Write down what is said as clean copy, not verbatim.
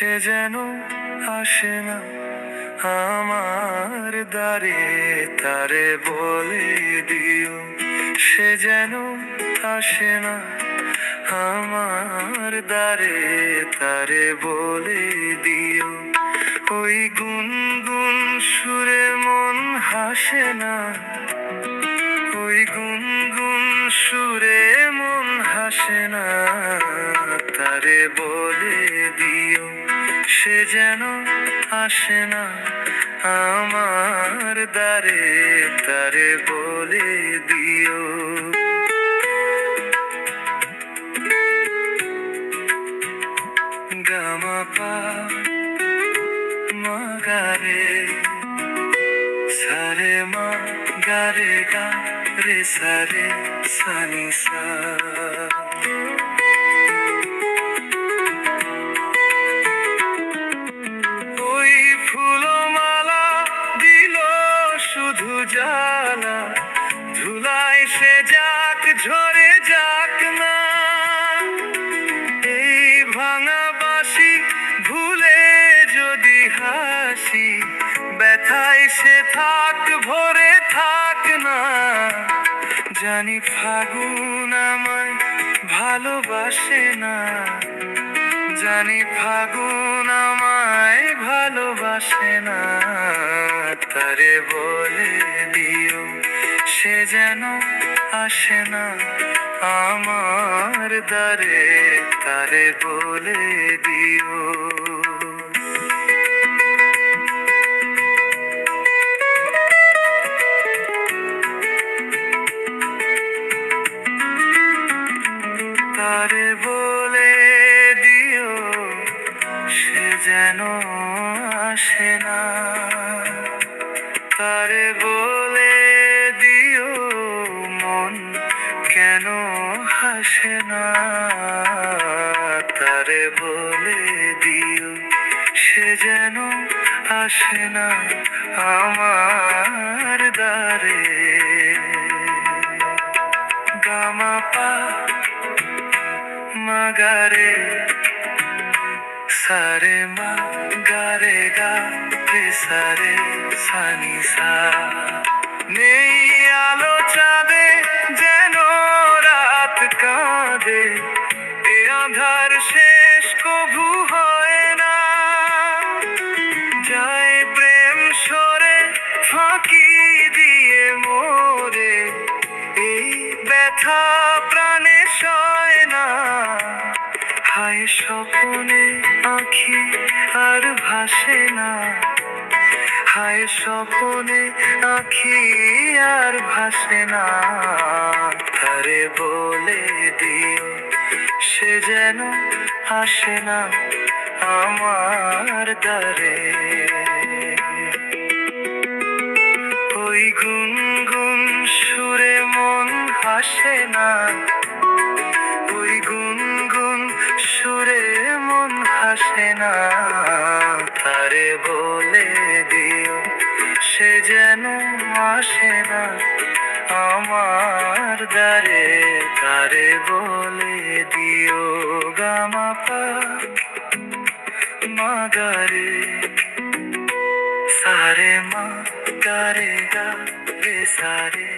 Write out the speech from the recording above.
সে যেন আসে না আমার দ্বারে, তারে বলে দিও সে যেন আসে না আমার দ্বারে, তারে বলে দিও। ওই গুনগুন সুরে মন হাসে না, ওই গুনগুন সুরে মন হাসে না, তারে বলে দিও সে যেন আসে না আমার দ্বারে, তারে বলে দিও। গামা পা মা গারে, সারে মা গারে গা রে সারে সানি সা। ওই ফুলমালা দিল শুধু জ্বালা, ধুলাই সে যাক ঝরে যাক না। এই ভাঙা বাঁশি ভুলে যদি হাসি, ব্যথায় সে থাক ভরে থাক না। জানি ফাগুন আমায় ভালোবাসে না, জানি ফাগুন আমায় ভালোবাসে না, তারে বলে দিও সে যেন আসে না আমার দ্বারে, তারে বলে দিও। তারে বলে দিও সে যেন আসে না, তারে বলে দিও মন কেন হাসে না, তারে বলে দিও সে যেন আসে না আমার দ্বারে। গামা পা মা গারে, সারে মা গারে গা রে সারে সানি সা। নেই আলো চাঁদে যেন রাত কাঁদে, এ আঁধার শেষ কভু হয় না। যায় প্রেম সরে ফাঁকি দিয়ে মোরে, এই ব্যথা প্রাণে সয় না। হায় স্বপনে আঁখি আর ভাসে না, হায় স্বপনে আঁখি আর ভাসে না, তারে বলে দিও সে যেন আসে না আমার দ্বারে। ওই গুনগুন সুরে মন হাসে না, ওই গুনগুন সুরে মন হাসে না, তারে বলে দিও সে যেন আসে না আমার দ্বারে, তারে বলে দিও। গামা পা মা গারে, সারে মা গারে গা রে সারে